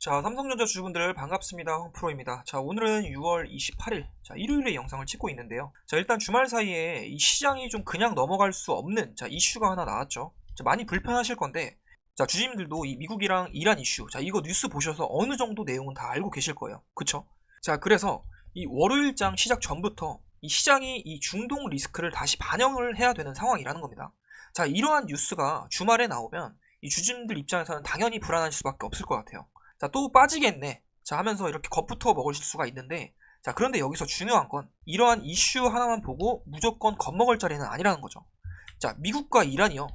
자, 삼성전자 주주분들 반갑습니다. 홍프로입니다. 자, 오늘은 6월 28일, 자, 일요일에 영상을 찍고 있는데요. 자, 일단 주말 사이에 이 시장이 좀 그냥 넘어갈 수 없는, 자, 이슈가 하나 나왔죠. 자, 많이 불편하실 건데, 자, 주주님들도 이 미국이랑 이란 이슈, 자, 이거 뉴스 보셔서 어느 정도 내용은 다 알고 계실 거예요. 그쵸? 자, 그래서 이 월요일장 시작 전부터 이 시장이 이 중동 리스크를 다시 반영을 해야 되는 상황이라는 겁니다. 자, 이러한 뉴스가 주말에 나오면 이 주주님들 입장에서는 당연히 불안할 수밖에 없을 것 같아요. 자, 또 빠지겠네. 자, 하면서 이렇게 겁부터 먹으실 수가 있는데, 자, 그런데 여기서 중요한 건 이러한 이슈 하나만 보고 무조건 겁먹을 자리는 아니라는 거죠. 자, 미국과 이란이요.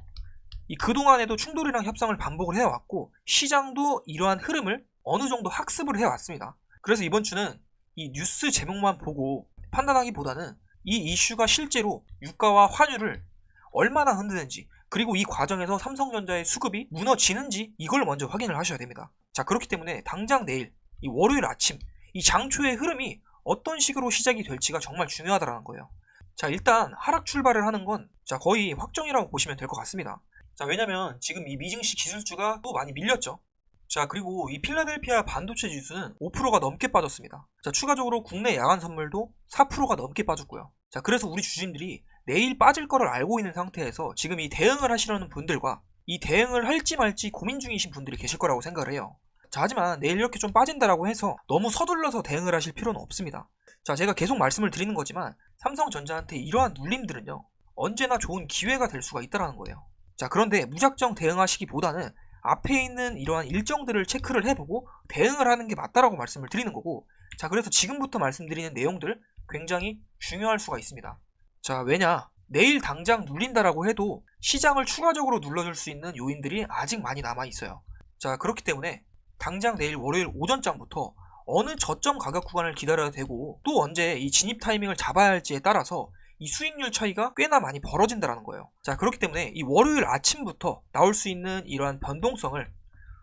이 그동안에도 충돌이랑 협상을 반복을 해왔고, 시장도 이러한 흐름을 어느 정도 학습을 해왔습니다. 그래서 이번 주는 이 뉴스 제목만 보고 판단하기보다는 이 이슈가 실제로 유가와 환율을 얼마나 흔드는지, 그리고 이 과정에서 삼성전자의 수급이 무너지는지 이걸 먼저 확인을 하셔야 됩니다. 자, 그렇기 때문에 당장 내일 이 월요일 아침 이 장초의 흐름이 어떤 식으로 시작이 될지가 정말 중요하다는 거예요. 자, 일단 하락 출발을 하는 건 자, 거의 확정이라고 보시면 될 것 같습니다. 자, 왜냐면 지금 이 미증시 기술주가 또 많이 밀렸죠. 자, 그리고 이 필라델피아 반도체 지수는 5%가 넘게 빠졌습니다. 자, 추가적으로 국내 야간 선물도 4%가 넘게 빠졌고요. 자, 그래서 우리 주주님들이 내일 빠질 거를 알고 있는 상태에서 지금 이 대응을 하시려는 분들과 이 대응을 할지 말지 고민 중이신 분들이 계실 거라고 생각을 해요. 자, 하지만 내일 이렇게 좀 빠진다라고 해서 너무 서둘러서 대응을 하실 필요는 없습니다. 자, 제가 계속 말씀을 드리는 거지만 삼성전자한테 이러한 눌림들은요, 언제나 좋은 기회가 될 수가 있다는 거예요. 자, 그런데 무작정 대응하시기보다는 앞에 있는 이러한 일정들을 체크를 해보고 대응을 하는 게 맞다라고 말씀을 드리는 거고, 자, 그래서 지금부터 말씀드리는 내용들 굉장히 중요할 수가 있습니다. 자, 왜냐? 내일 당장 눌린다라고 해도 시장을 추가적으로 눌러줄 수 있는 요인들이 아직 많이 남아있어요. 자, 그렇기 때문에 당장 내일 월요일 오전장부터 어느 저점 가격 구간을 기다려야 되고 또 언제 이 진입 타이밍을 잡아야 할지에 따라서 이 수익률 차이가 꽤나 많이 벌어진다는 거예요. 자, 그렇기 때문에 이 월요일 아침부터 나올 수 있는 이러한 변동성을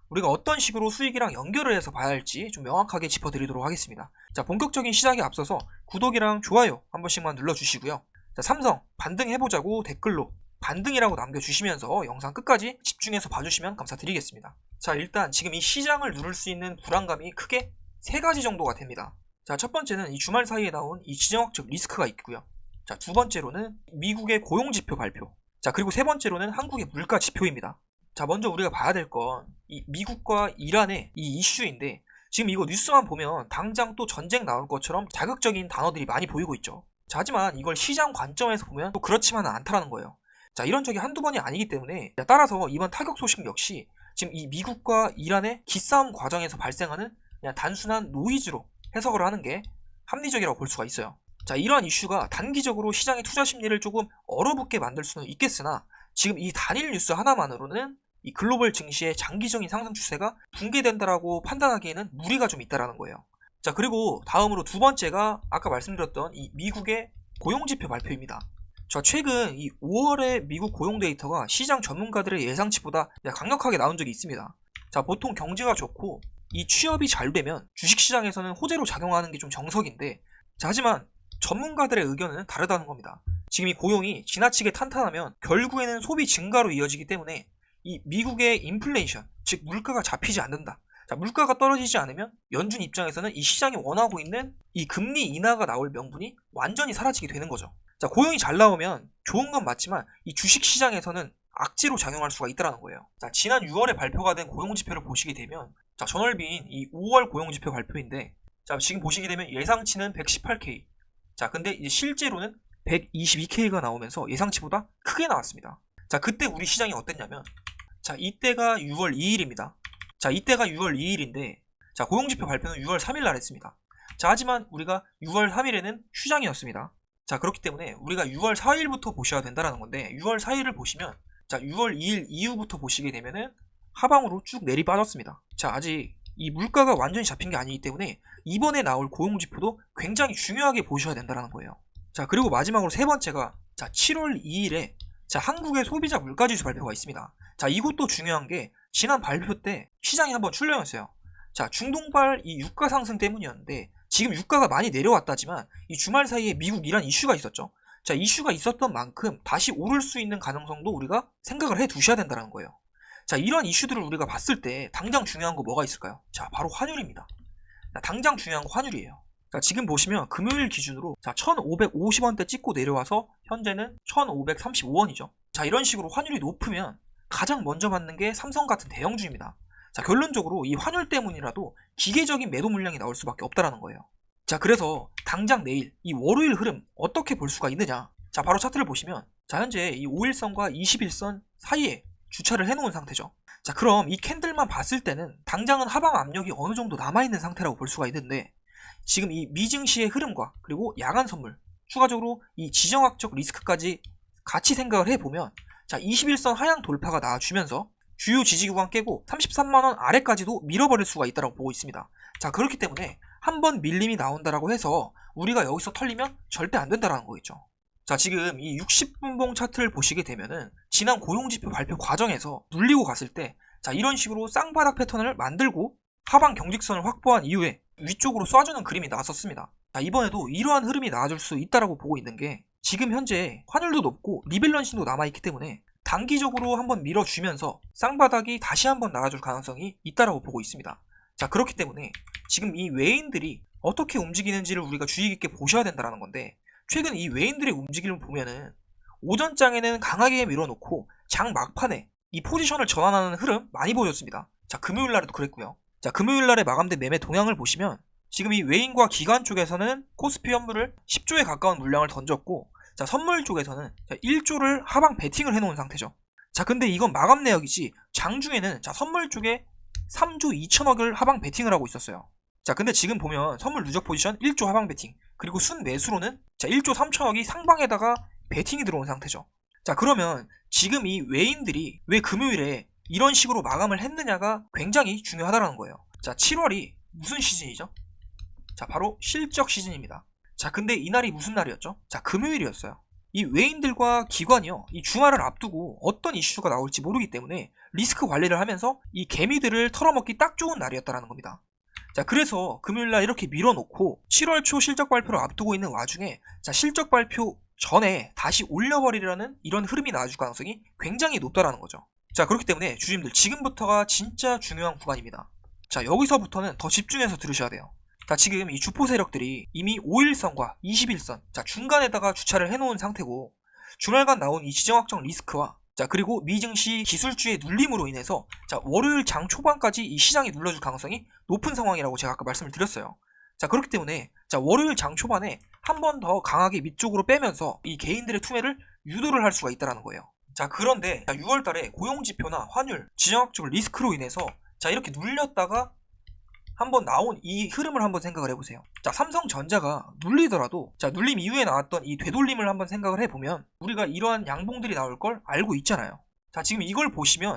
우리가 어떤 식으로 수익이랑 연결을 해서 봐야 할지 좀 명확하게 짚어드리도록 하겠습니다. 자, 본격적인 시작에 앞서서 구독이랑 좋아요 한 번씩만 눌러주시고요. 자, 삼성 반등해보자고 댓글로 반등이라고 남겨주시면서 영상 끝까지 집중해서 봐주시면 감사드리겠습니다. 자, 일단 지금 이 시장을 누를 수 있는 불안감이 크게 세 가지 정도가 됩니다. 자, 첫 번째는 이 주말 사이에 나온 이 지정학적 리스크가 있고요. 자, 두 번째로는 미국의 고용지표 발표. 자, 그리고 세 번째로는 한국의 물가 지표입니다. 자, 먼저 우리가 봐야 될 건 이 미국과 이란의 이 이슈인데, 지금 이거 뉴스만 보면 당장 또 전쟁 나올 것처럼 자극적인 단어들이 많이 보이고 있죠. 자, 하지만 이걸 시장 관점에서 보면 또 그렇지만은 않다는 거예요. 자, 이런 적이 한두 번이 아니기 때문에, 따라서 이번 타격 소식 역시 지금 이 미국과 이란의 기싸움 과정에서 발생하는 그냥 단순한 노이즈로 해석을 하는 게 합리적이라고 볼 수가 있어요. 자, 이러한 이슈가 단기적으로 시장의 투자 심리를 조금 얼어붙게 만들 수는 있겠으나, 지금 이 단일 뉴스 하나만으로는 이 글로벌 증시의 장기적인 상승 추세가 붕괴된다라고 판단하기에는 무리가 좀 있다라는 거예요. 자, 그리고 다음으로 두 번째가 아까 말씀드렸던 이 미국의 고용지표 발표입니다. 자, 최근 이 5월의 미국 고용 데이터가 시장 전문가들의 예상치보다 강력하게 나온 적이 있습니다. 자, 보통 경제가 좋고 이 취업이 잘 되면 주식시장에서는 호재로 작용하는 게 좀 정석인데, 자, 하지만 전문가들의 의견은 다르다는 겁니다. 지금 이 고용이 지나치게 탄탄하면 결국에는 소비 증가로 이어지기 때문에 이 미국의 인플레이션, 즉 물가가 잡히지 않는다. 자, 물가가 떨어지지 않으면 연준 입장에서는 이 시장이 원하고 있는 이 금리 인하가 나올 명분이 완전히 사라지게 되는 거죠. 자, 고용이 잘 나오면 좋은 건 맞지만 이 주식시장에서는 악재로 작용할 수가 있다는 거예요. 자, 지난 6월에 발표가 된 고용지표를 보시게 되면, 자, 전월비인 이 5월 고용지표 발표인데, 자, 지금 보시게 되면 예상치는 118K. 자, 근데 이제 실제로는 122K가 나오면서 예상치보다 크게 나왔습니다. 자, 그때 우리 시장이 어땠냐면, 자, 이때가 6월 2일입니다. 자, 이때가 6월 2일인데, 자, 고용지표 발표는 6월 3일 날 했습니다. 자, 하지만 우리가 6월 3일에는 휴장이었습니다. 자, 그렇기 때문에 우리가 6월 4일부터 보셔야 된다는 건데, 6월 4일을 보시면, 자, 6월 2일 이후부터 보시게 되면은 하방으로 쭉 내리 빠졌습니다. 자, 아직 이 물가가 완전히 잡힌 게 아니기 때문에 이번에 나올 고용지표도 굉장히 중요하게 보셔야 된다는 거예요. 자, 그리고 마지막으로 세 번째가, 자, 7월 2일에 자, 한국의 소비자 물가지수 발표가 있습니다. 자, 이것도 중요한 게 지난 발표 때 시장이 한번 출렁였어요. 자, 중동발 이 유가 상승 때문이었는데, 지금 유가가 많이 내려왔다지만 이 주말 사이에 미국 이란 이슈가 있었죠. 자, 이슈가 있었던 만큼 다시 오를 수 있는 가능성도 우리가 생각을 해 두셔야 된다는 거예요. 자, 이러한 이슈들을 우리가 봤을 때 당장 중요한 거 뭐가 있을까요? 자, 바로 환율입니다. 자, 당장 중요한 거 환율이에요. 자, 지금 보시면 금요일 기준으로 자, 1550원대 찍고 내려와서 현재는 1535원이죠. 자, 이런 식으로 환율이 높으면 가장 먼저 받는 게 삼성 같은 대형주입니다. 자, 결론적으로 이 환율 때문이라도 기계적인 매도 물량이 나올 수밖에 없다라는 거예요. 자, 그래서 당장 내일 이 월요일 흐름 어떻게 볼 수가 있느냐? 자, 바로 차트를 보시면 자, 현재 이 5일선과 21선 사이에 주차를 해놓은 상태죠. 자, 그럼 이 캔들만 봤을 때는 당장은 하방 압력이 어느 정도 남아있는 상태라고 볼 수가 있는데, 지금 이 미증시의 흐름과 그리고 야간 선물, 추가적으로 이 지정학적 리스크까지 같이 생각을 해보면, 자, 21선 하향 돌파가 나와주면서 주요 지지 구간 깨고 33만원 아래까지도 밀어버릴 수가 있다고 보고 있습니다. 자, 그렇기 때문에 한번 밀림이 나온다라고 해서 우리가 여기서 털리면 절대 안 된다라는 거겠죠. 자, 지금 이 60분봉 차트를 보시게 되면은 지난 고용지표 발표 과정에서 눌리고 갔을 때, 자, 이런 식으로 쌍바닥 패턴을 만들고 하방 경직선을 확보한 이후에 위쪽으로 쏴주는 그림이 나왔었습니다. 자, 이번에도 이러한 흐름이 나와줄 수 있다라고 보고 있는 게, 지금 현재 환율도 높고 리밸런싱도 남아있기 때문에 단기적으로 한번 밀어주면서 쌍바닥이 다시 한번 나와줄 가능성이 있다라고 보고 있습니다. 자, 그렇기 때문에 지금 이 외인들이 어떻게 움직이는지를 우리가 주의 깊게 보셔야 된다는 건데, 최근 이 외인들의 움직임을 보면은 오전장에는 강하게 밀어놓고 장 막판에 이 포지션을 전환하는 흐름 많이 보여줬습니다. 자, 금요일날에도 그랬고요. 자, 금요일날에 마감된 매매 동향을 보시면 지금 이 외인과 기관 쪽에서는 코스피 현물을 10조에 가까운 물량을 던졌고, 자, 선물 쪽에서는 1조를 하방 베팅을 해놓은 상태죠. 자, 근데 이건 마감 내역이지 장중에는 자, 선물 쪽에 3조 2천억을 하방 베팅을 하고 있었어요. 자, 근데 지금 보면 선물 누적 포지션 1조 하방 베팅, 그리고 순 매수로는 자, 1조 3천억이 상방에다가 베팅이 들어온 상태죠. 자, 그러면 지금 이 외인들이 왜 금요일에 이런 식으로 마감을 했느냐가 굉장히 중요하다는 거예요. 자, 7월이 무슨 시즌이죠? 자, 바로 실적 시즌입니다. 자, 근데 이날이 무슨 날이었죠? 자, 금요일이었어요. 이 외인들과 기관이요, 이 주말을 앞두고 어떤 이슈가 나올지 모르기 때문에 리스크 관리를 하면서 이 개미들을 털어먹기 딱 좋은 날이었다는 겁니다. 자, 그래서 금요일날 이렇게 밀어놓고 7월 초 실적 발표를 앞두고 있는 와중에 자, 실적 발표 전에 다시 올려버리라는 이런 흐름이 나와줄 가능성이 굉장히 높다라는 거죠. 자, 그렇기 때문에 주주님들 지금부터가 진짜 중요한 구간입니다. 자, 여기서부터는 더 집중해서 들으셔야 돼요. 자, 지금 이 주포 세력들이 이미 5일선과 21선 자, 중간에다가 주차를 해놓은 상태고, 주말간 나온 이 지정학적 리스크와 자, 그리고 미증시 기술주의 눌림으로 인해서 자, 월요일 장 초반까지 이 시장이 눌러줄 가능성이 높은 상황이라고 제가 아까 말씀을 드렸어요. 자, 그렇기 때문에 자, 월요일 장 초반에 한 번 더 강하게 밑쪽으로 빼면서 이 개인들의 투매를 유도를 할 수가 있다는 거예요. 자, 그런데 6월달에 고용지표나 환율, 지정학적 리스크로 인해서 자, 이렇게 눌렸다가 한번 나온 이 흐름을 한번 생각을 해보세요. 자, 삼성전자가 눌리더라도 자, 눌림 이후에 나왔던 이 되돌림을 한번 생각을 해보면 우리가 이러한 양봉들이 나올 걸 알고 있잖아요. 자, 지금 이걸 보시면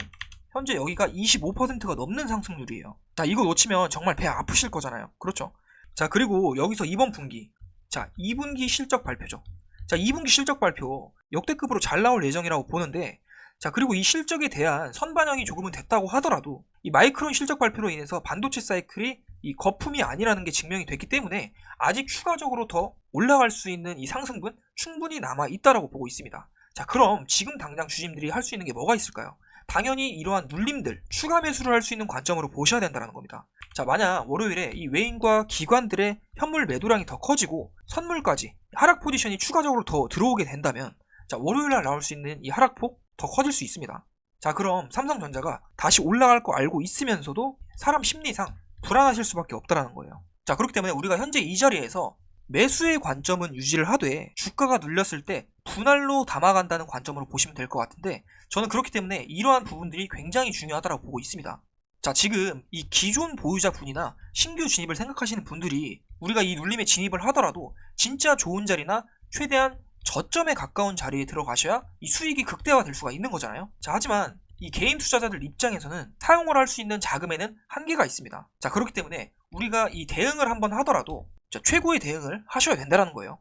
현재 여기가 25%가 넘는 상승률이에요. 자, 이거 놓치면 정말 배 아프실 거잖아요. 그렇죠? 자, 그리고 여기서 이번 분기 자, 2분기 실적 발표죠. 자, 2분기 실적 발표 역대급으로 잘 나올 예정이라고 보는데, 자, 그리고 이 실적에 대한 선반영이 조금은 됐다고 하더라도 이 마이크론 실적 발표로 인해서 반도체 사이클이 이 거품이 아니라는 게 증명이 됐기 때문에 아직 추가적으로 더 올라갈 수 있는 이 상승분 충분히 남아 있다라고 보고 있습니다. 자, 그럼 지금 당장 주주님들이 할 수 있는 게 뭐가 있을까요? 당연히 이러한 눌림들, 추가 매수를 할 수 있는 관점으로 보셔야 된다는 겁니다. 자, 만약 월요일에 이 외인과 기관들의 현물 매도량이 더 커지고 선물까지 하락 포지션이 추가적으로 더 들어오게 된다면 자, 월요일날 나올 수 있는 이 하락폭 더 커질 수 있습니다. 자, 그럼 삼성전자가 다시 올라갈 거 알고 있으면서도 사람 심리상 불안하실 수밖에 없다라는 거예요. 자, 그렇기 때문에 우리가 현재 이 자리에서 매수의 관점은 유지를 하되 주가가 눌렸을 때 분할로 담아간다는 관점으로 보시면 될 것 같은데, 저는 그렇기 때문에 이러한 부분들이 굉장히 중요하다고 보고 있습니다. 자, 지금 이 기존 보유자분이나 신규 진입을 생각하시는 분들이 우리가 이 눌림에 진입을 하더라도 진짜 좋은 자리나 최대한 저점에 가까운 자리에 들어가셔야 이 수익이 극대화될 수가 있는 거잖아요. 자, 하지만 이 개인 투자자들 입장에서는 사용을 할 수 있는 자금에는 한계가 있습니다. 자, 그렇기 때문에 우리가 이 대응을 한번 하더라도 자, 최고의 대응을 하셔야 된다는 거예요.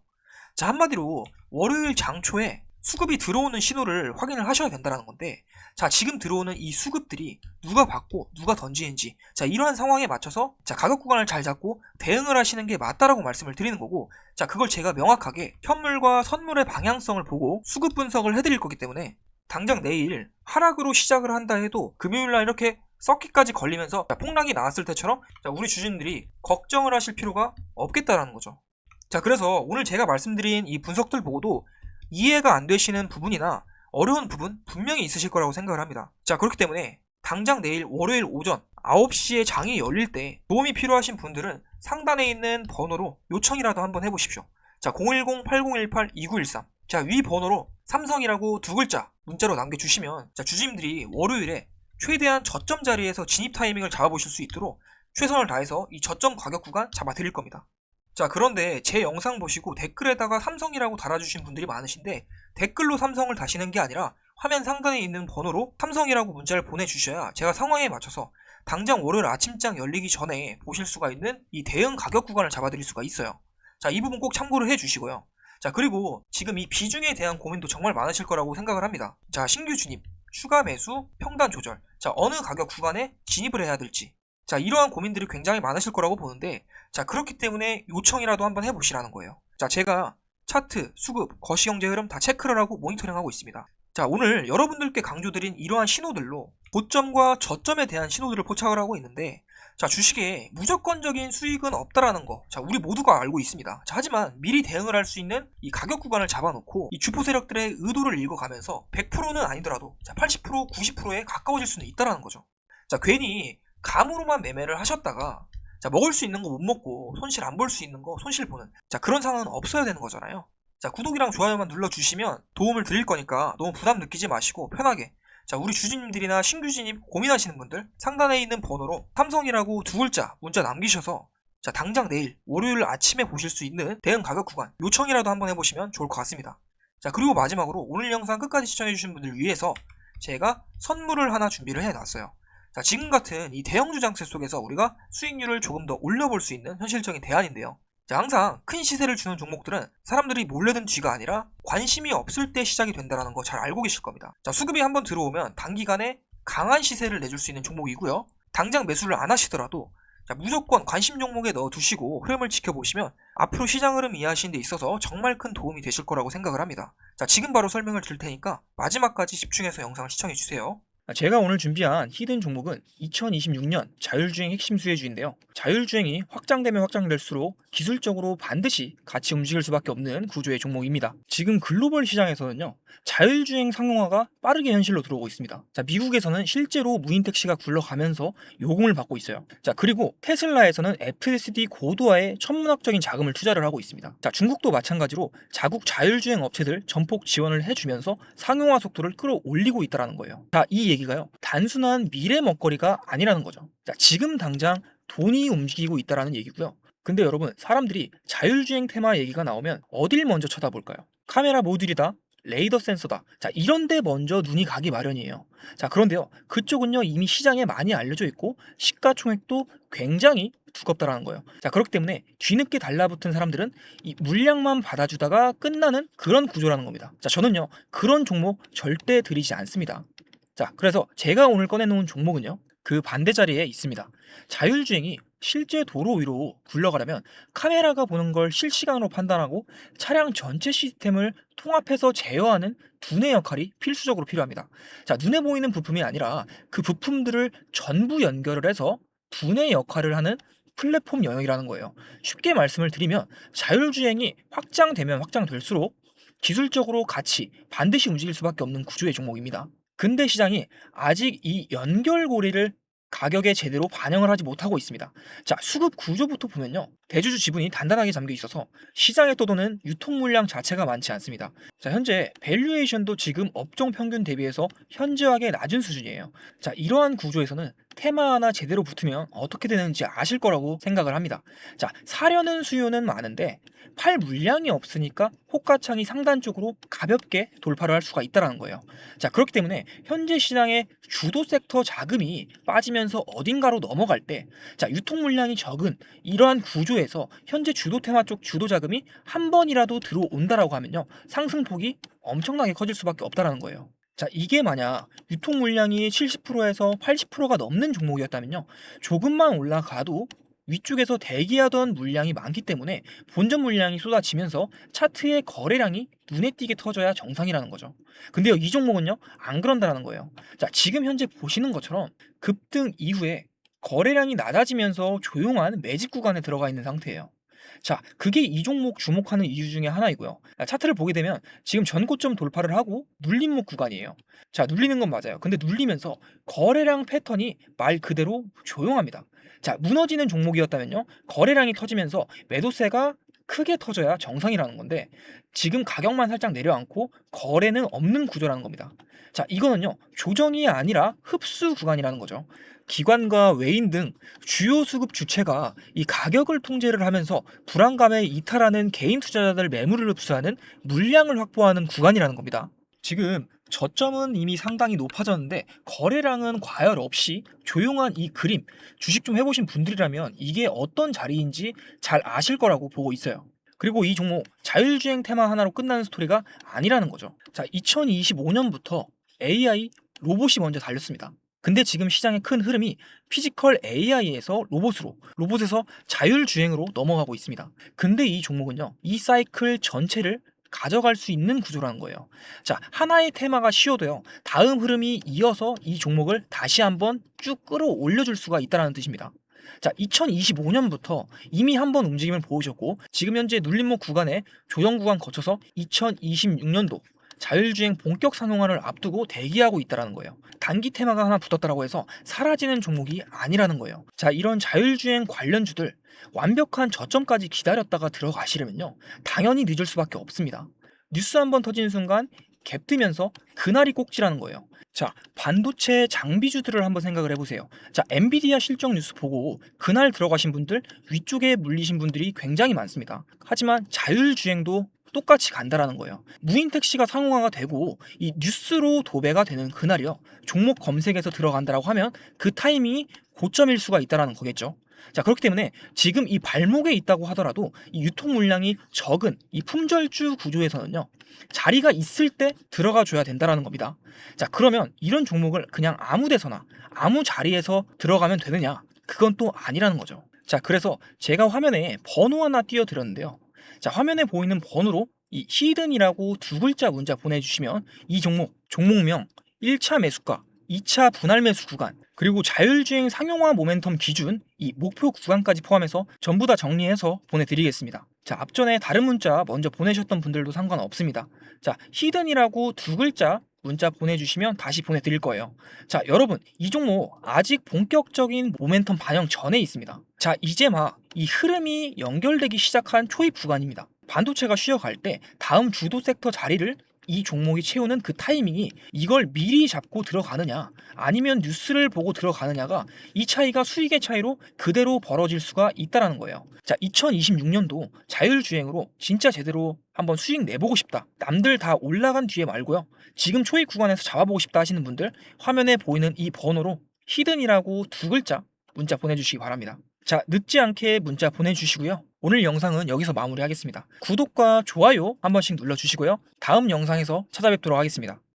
자, 한마디로 월요일 장초에 수급이 들어오는 신호를 확인을 하셔야 된다는 건데, 자, 지금 들어오는 이 수급들이 누가 받고 누가 던지는지 자, 이러한 상황에 맞춰서 자, 가격 구간을 잘 잡고 대응을 하시는 게 맞다라고 말씀을 드리는 거고, 자, 그걸 제가 명확하게 현물과 선물의 방향성을 보고 수급 분석을 해드릴 거기 때문에 당장 내일 하락으로 시작을 한다 해도 금요일날 이렇게 썩기까지 걸리면서 폭락이 나왔을 때처럼 우리 주주님들이 걱정을 하실 필요가 없겠다라는 거죠. 자, 그래서 오늘 제가 말씀드린 이 분석들 보고도 이해가 안 되시는 부분이나 어려운 부분 분명히 있으실 거라고 생각을 합니다. 자, 그렇기 때문에 당장 내일 월요일 오전 9시에 장이 열릴 때 도움이 필요하신 분들은 상단에 있는 번호로 요청이라도 한번 해보십시오. 자, 010-8018-2913. 자, 위 번호로 삼성이라고 두 글자 문자로 남겨주시면 주주님들이 월요일에 최대한 저점 자리에서 진입 타이밍을 잡아보실 수 있도록 최선을 다해서 이 저점 가격 구간 잡아드릴 겁니다. 자, 그런데 제 영상 보시고 댓글에다가 삼성이라고 달아주신 분들이 많으신데 댓글로 삼성을 다시는 게 아니라 화면 상단에 있는 번호로 삼성이라고 문자를 보내주셔야 제가 상황에 맞춰서 당장 월요일 아침장 열리기 전에 보실 수가 있는 이 대응 가격 구간을 잡아드릴 수가 있어요. 자, 이 부분 꼭 참고를 해주시고요. 자, 그리고 지금 이 비중에 대한 고민도 정말 많으실 거라고 생각을 합니다. 자, 신규 진입, 추가 매수, 평단 조절. 자, 어느 가격 구간에 진입을 해야 될지. 자, 이러한 고민들이 굉장히 많으실 거라고 보는데, 자, 그렇기 때문에 요청이라도 한번 해보시라는 거예요. 자, 제가 차트, 수급, 거시경제 흐름 다 체크를 하고 모니터링하고 있습니다. 자, 오늘 여러분들께 강조드린 이러한 신호들로 고점과 저점에 대한 신호들을 포착을 하고 있는데, 자, 주식에 무조건적인 수익은 없다라는 거, 자, 우리 모두가 알고 있습니다. 자, 하지만 미리 대응을 할 수 있는 이 가격 구간을 잡아놓고 이 주포 세력들의 의도를 읽어가면서 100%는 아니더라도 자, 80%, 90%에 가까워질 수는 있다라는 거죠. 자, 괜히 감으로만 매매를 하셨다가 자, 먹을 수 있는 거 못 먹고 손실 안 볼 수 있는 거 손실 보는 자, 그런 상황은 없어야 되는 거잖아요. 자, 구독이랑 좋아요만 눌러주시면 도움을 드릴 거니까 너무 부담 느끼지 마시고 편하게, 자, 우리 주주님들이나 신규 진입 고민하시는 분들 상단에 있는 번호로 삼성이라고 두 글자 문자 남기셔서 자, 당장 내일 월요일 아침에 보실 수 있는 대응 가격 구간 요청이라도 한번 해보시면 좋을 것 같습니다. 자, 그리고 마지막으로 오늘 영상 끝까지 시청해주신 분들 위해서 제가 선물을 하나 준비를 해놨어요. 자, 지금 같은 이 대형주 장세 속에서 우리가 수익률을 조금 더 올려볼 수 있는 현실적인 대안인데요. 자, 항상 큰 시세를 주는 종목들은 사람들이 몰려든 뒤가 아니라 관심이 없을 때 시작이 된다는 거 잘 알고 계실 겁니다. 자, 수급이 한번 들어오면 단기간에 강한 시세를 내줄 수 있는 종목이고요. 당장 매수를 안 하시더라도 자, 무조건 관심 종목에 넣어두시고 흐름을 지켜보시면 앞으로 시장 흐름 이해하시는 데 있어서 정말 큰 도움이 되실 거라고 생각을 합니다. 자, 지금 바로 설명을 드릴 테니까 마지막까지 집중해서 영상을 시청해주세요. 제가 오늘 준비한 히든 종목은 2026년 자율주행 핵심 수혜주인데요. 자율주행이 확장되면 확장될수록 기술적으로 반드시 같이 움직일 수밖에 없는 구조의 종목입니다. 지금 글로벌 시장에서는요, 자율주행 상용화가 빠르게 현실로 들어오고 있습니다. 자, 미국에서는 실제로 무인 택시가 굴러가면서 요금을 받고 있어요. 자, 그리고 테슬라에서는 FSD 고도화에 천문학적인 자금을 투자를 하고 있습니다. 자, 중국도 마찬가지로 자국 자율주행 업체들 전폭 지원을 해주면서 상용화 속도를 끌어올리고 있다는 거예요. 자, 이 얘기가요, 단순한 미래 먹거리가 아니라는 거죠. 자, 지금 당장 돈이 움직이고 있다는 얘기고요. 근데 여러분, 사람들이 자율주행 테마 얘기가 나오면 어딜 먼저 쳐다볼까요? 카메라 모듈이다, 레이더 센서다, 자, 이런데 먼저 눈이 가기 마련이에요. 자, 그런데요, 그쪽은요 이미 시장에 많이 알려져 있고 시가총액도 굉장히 두껍다라는 거예요. 자, 그렇기 때문에 뒤늦게 달라붙은 사람들은 이 물량만 받아주다가 끝나는 그런 구조라는 겁니다. 자, 저는요 그런 종목 절대 들이지 않습니다. 자, 그래서 제가 오늘 꺼내놓은 종목은요, 그 반대 자리에 있습니다. 자율주행이 실제 도로 위로 굴러가려면 카메라가 보는 걸 실시간으로 판단하고 차량 전체 시스템을 통합해서 제어하는 두뇌 역할이 필수적으로 필요합니다. 자, 눈에 보이는 부품이 아니라 그 부품들을 전부 연결을 해서 두뇌 역할을 하는 플랫폼 영역이라는 거예요. 쉽게 말씀을 드리면 자율주행이 확장되면 확장될수록 기술적으로 같이 반드시 움직일 수밖에 없는 구조의 종목입니다. 근대 시장이 아직 이 연결고리를 가격에 제대로 반영을 하지 못하고 있습니다. 자, 수급 구조부터 보면요, 대주주 지분이 단단하게 잠겨 있어서 시장에 떠도는 유통 물량 자체가 많지 않습니다. 자, 현재 밸류에이션도 지금 업종 평균 대비해서 현저하게 낮은 수준이에요. 자, 이러한 구조에서는 테마 하나 제대로 붙으면 어떻게 되는지 아실 거라고 생각을 합니다. 자, 사려는 수요는 많은데 팔 물량이 없으니까 호가창이 상단 쪽으로 가볍게 돌파를 할 수가 있다는 거예요. 자, 그렇기 때문에 현재 시장의 주도 섹터 자금이 빠지면서 어딘가로 넘어갈 때, 자, 유통 물량이 적은 이러한 구조에서 현재 주도 테마 쪽 주도 자금이 한 번이라도 들어온다라고 하면요, 상승폭이 엄청나게 커질 수밖에 없다라는 거예요. 자, 이게 만약 유통 물량이 70%에서 80%가 넘는 종목이었다면요, 조금만 올라가도 위쪽에서 대기하던 물량이 많기 때문에 본전 물량이 쏟아지면서 차트의 거래량이 눈에 띄게 터져야 정상이라는 거죠. 근데요, 이 종목은요, 안 그런다라는 거예요. 자, 지금 현재 보시는 것처럼 급등 이후에 거래량이 낮아지면서 조용한 매집 구간에 들어가 있는 상태예요. 자, 그게 이 종목 주목하는 이유 중에 하나이고요. 자, 차트를 보게 되면 지금 전고점 돌파를 하고 눌림목 구간이에요. 자, 눌리는 건 맞아요. 근데 눌리면서 거래량 패턴이 말 그대로 조용합니다. 자, 무너지는 종목이었다면요, 거래량이 터지면서 매도세가 크게 터져야 정상이라는 건데 지금 가격만 살짝 내려앉고 거래는 없는 구조라는 겁니다. 자, 이거는요, 조정이 아니라 흡수 구간이라는 거죠. 기관과 외인 등 주요 수급 주체가 이 가격을 통제를 하면서 불안감에 이탈하는 개인 투자자들 매물을 흡수하는 물량을 확보하는 구간이라는 겁니다. 지금 저점은 이미 상당히 높아졌는데 거래량은 과열 없이 조용한 이 그림, 주식 좀 해보신 분들이라면 이게 어떤 자리인지 잘 아실 거라고 보고 있어요. 그리고 이 종목 자율주행 테마 하나로 끝나는 스토리가 아니라는 거죠. 자, 2025년부터 AI 로봇이 먼저 달렸습니다. 근데 지금 시장의 큰 흐름이 피지컬 AI에서 로봇으로, 로봇에서 자율주행으로 넘어가고 있습니다. 근데 이 종목은요, 이 사이클 전체를 가져갈 수 있는 구조라는 거예요. 자, 하나의 테마가 쉬어도요, 다음 흐름이 이어서 이 종목을 다시 한번 쭉 끌어올려줄 수가 있다는 뜻입니다. 자, 2025년부터 이미 한번 움직임을 보여줬고 지금 현재 눌림목 구간에 조정 구간 거쳐서 2026년도 자율주행 본격 상용화를 앞두고 대기하고 있다는 거예요. 단기 테마가 하나 붙었다고 해서 사라지는 종목이 아니라는 거예요. 자, 이런 자율주행 관련주들 완벽한 저점까지 기다렸다가 들어가시려면요, 당연히 늦을 수밖에 없습니다. 뉴스 한번 터지는 순간 갭 뜨면서 그날이 꼭지라는 거예요. 자, 반도체 장비주들을 한번 생각을 해보세요. 자, 엔비디아 실적 뉴스 보고 그날 들어가신 분들, 위쪽에 물리신 분들이 굉장히 많습니다. 하지만 자율주행도 똑같이 간다라는 거예요. 무인 택시가 상용화가 되고 이 뉴스로 도배가 되는 그날이요, 종목 검색에서 들어간다라고 하면 그 타이밍이 고점일 수가 있다라는 거겠죠. 자, 그렇기 때문에 지금 이 발목에 있다고 하더라도 이 유통 물량이 적은 이 품절주 구조에서는요, 자리가 있을 때 들어가 줘야 된다라는 겁니다. 자, 그러면 이런 종목을 그냥 아무 데서나 아무 자리에서 들어가면 되느냐? 그건 또 아니라는 거죠. 자, 그래서 제가 화면에 번호 하나 띄워드렸는데요. 자, 화면에 보이는 번호로 이 히든이라고 두 글자 문자 보내주시면 이 종목명, 1차 매수가, 2차 분할 매수 구간, 그리고 자율주행 상용화 모멘텀 기준 이 목표 구간까지 포함해서 전부 다 정리해서 보내드리겠습니다. 자, 앞전에 다른 문자 먼저 보내셨던 분들도 상관없습니다. 자, 히든이라고 두 글자 문자 보내주시면 다시 보내드릴 거예요. 자, 여러분, 이 종목 아직 본격적인 모멘텀 반영 전에 있습니다. 자, 이제 막 이 흐름이 연결되기 시작한 초입 구간입니다. 반도체가 쉬어갈 때 다음 주도 섹터 자리를 이 종목이 채우는 그 타이밍이 이걸 미리 잡고 들어가느냐 아니면 뉴스를 보고 들어가느냐가 이 차이가 수익의 차이로 그대로 벌어질 수가 있다는 거예요. 자, 2026년도 자율주행으로 진짜 제대로 한번 수익 내보고 싶다, 남들 다 올라간 뒤에 말고요, 지금 초입 구간에서 잡아보고 싶다 하시는 분들, 화면에 보이는 이 번호로 히든이라고 두 글자 문자 보내주시기 바랍니다. 자, 늦지 않게 문자 보내주시고요. 오늘 영상은 여기서 마무리하겠습니다. 구독과 좋아요 한 번씩 눌러주시고요. 다음 영상에서 찾아뵙도록 하겠습니다.